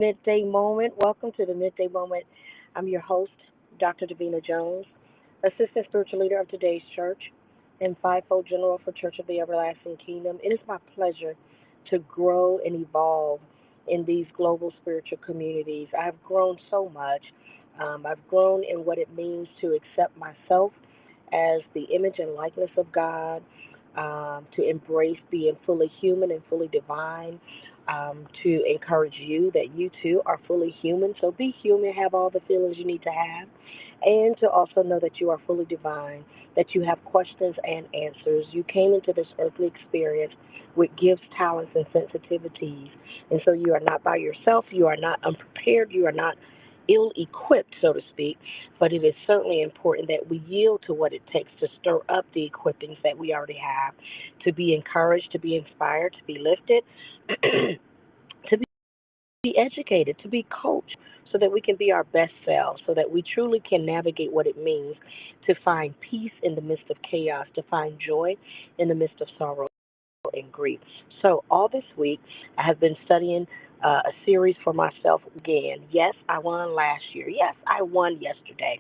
Midday Moment. Welcome to the Midday Moment. I'm your host, Dr. Davina Jones, Assistant Spiritual Leader of today's church and fivefold General for Church of the Everlasting Kingdom. It is my pleasure to grow and evolve in these global spiritual communities. I've grown so much. I've grown in what it means to accept myself as the image and likeness of God, to embrace being fully human and fully divine, to encourage you that you too are fully human. So be human, have all the feelings you need to have, and to also know that you are fully divine, that you have questions and answers. You came into this earthly experience with gifts, talents, and sensitivities. And so you are not by yourself, you are not unprepared, you are not ill equipped, so to speak, but it is certainly important that we yield to what it takes to stir up the equippings that we already have, to be encouraged, to be inspired, to be lifted, to be educated, to be coached, so that we can be our best selves, so that we truly can navigate what it means to find peace in the midst of chaos, to find joy in the midst of sorrow and grief. So, all this week, I have been studying a series for myself again. Yes, I won last year. Yes, I won yesterday.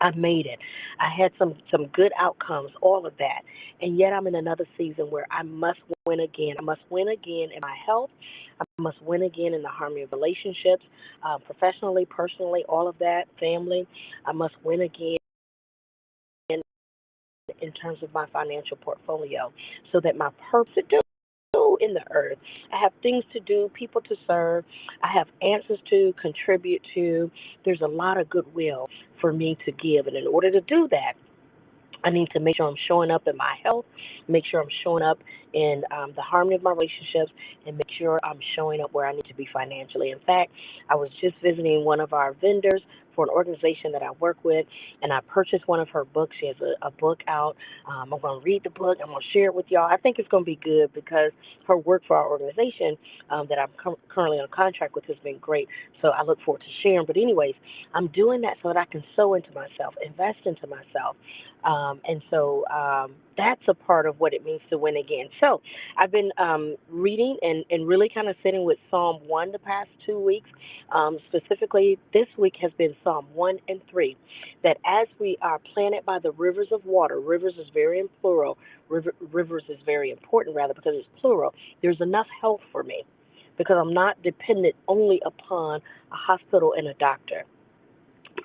I made it. I had some good outcomes, all of that. And yet I'm in another season where I must win again. I must win again in my health. I must win again in the harmony of relationships, professionally, personally, all of that, family. I must win again in terms of my financial portfolio so that my purpose to do in the earth. I have things to do, people to serve. I have answers to contribute to. There's a lot of goodwill for me to give. And in order to do that, I need to make sure I'm showing up in my health, make sure I'm showing up in the harmony of my relationships, and make sure I'm showing up where I need to be financially. In fact, I was just visiting one of our vendors for an organization that I work with, and I purchased one of her books. She has a book out. I'm going to read the book. I'm going to share it with y'all. I think it's going to be good because her work for our organization that I'm currently on contract with has been great. So I look forward to sharing. But anyways, I'm doing that so that I can sow into myself, invest into myself. And so that's a part of what it means to win again. So I've been reading and really kind of sitting with Psalm 1 the past 2 weeks. Specifically, this week has been Psalm 1 and 3, that as we are planted by the rivers of water, rivers is very in plural, rivers is very important rather because it's plural, there's enough health for me because I'm not dependent only upon a hospital and a doctor.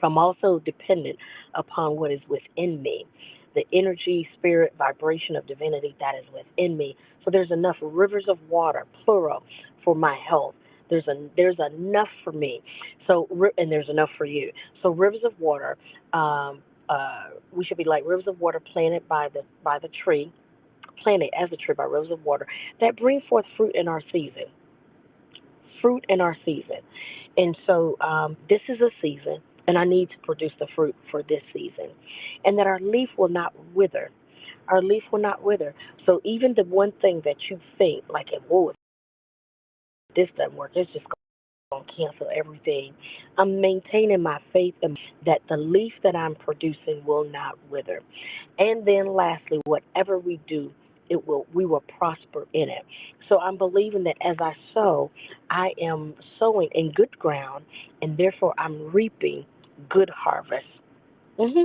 I'm also dependent upon what is within me, the energy, spirit, vibration of divinity that is within me. So there's enough rivers of water, plural, for my health. There's enough for me. So and there's enough for you. So rivers of water, we should be like rivers of water planted by the tree, planted as a tree by rivers of water that bring forth fruit in our season. Fruit in our season. And so this is a season, and I need to produce the fruit for this season. And that our leaf will not wither. Our leaf will not wither. So even the one thing that you think, like, whoa, if this doesn't work, it's just going to cancel everything. I'm maintaining my faith in that the leaf that I'm producing will not wither. And then lastly, whatever we do, we will prosper in it. So I'm believing that as I sow, I am sowing in good ground, and therefore I'm reaping good harvest. hmm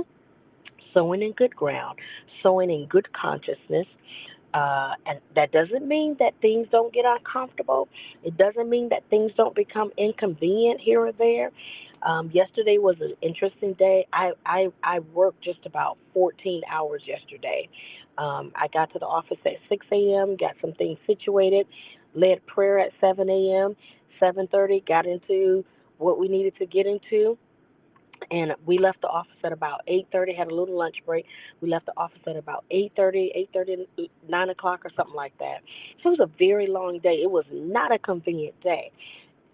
Sowing in good ground, sowing in good consciousness. And that doesn't mean that things don't get uncomfortable. It doesn't mean that things don't become inconvenient here or there. Yesterday was an interesting day. I worked just about 14 hours yesterday. I got to the office at 6 a.m., got some things situated, led prayer at 7 a.m., 7:30, got into what we needed to get into, and we left the office at about 8:30. Had a little lunch break. We left the office at about 8:30, 8:30, 9 o'clock, or something like that. So it was a very long day. It was not a convenient day.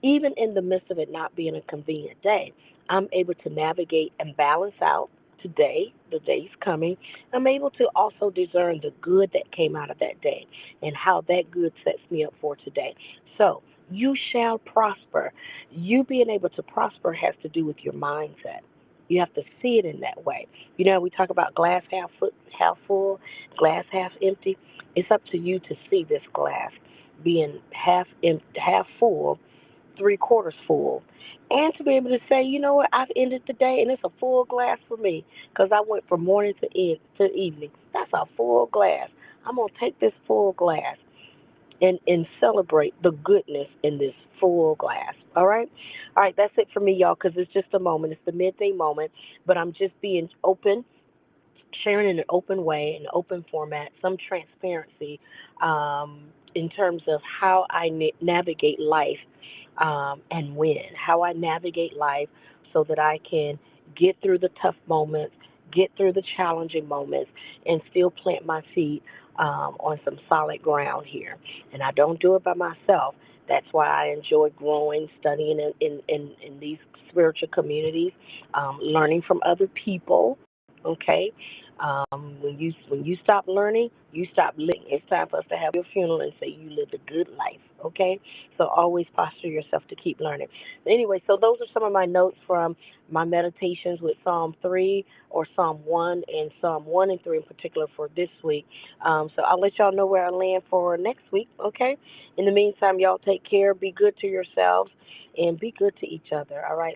Even in the midst of it not being a convenient day, I'm able to navigate and balance out today. The day's coming. I'm able to also discern the good that came out of that day and how that good sets me up for today. So you shall prosper. You being able to prosper has to do with your mindset. You have to see it in that way. You know, we talk about glass half full, glass half empty. It's up to you to see this glass being half full 3/4 full. And to be able to say, you know what, I've ended the day and it's a full glass for me because I went from morning to evening. That's a full glass. I'm going to take this full glass and celebrate the goodness in this full glass. All right? All right, that's it for me, y'all, because it's just a moment. It's the midday moment, but I'm just being open, sharing in an open way, an open format, some transparency in terms of how I navigate life and win, how I navigate life so that I can get through the tough moments, get through the challenging moments, and still plant my feet on some solid ground here. And I don't do it by myself. That's why I enjoy growing, studying in these spiritual communities, learning from other people. Okay, when you stop learning, you stop living. It's time for us to have your funeral and say you lived a good life. Okay, so always posture yourself to keep learning. Anyway, so those are some of my notes from my meditations with Psalm 3 or Psalm 1 and Psalm 1 and 3 in particular for this week. So I'll let y'all know where I land for next week. Okay. In the meantime, y'all take care. Be good to yourselves and be good to each other. All right.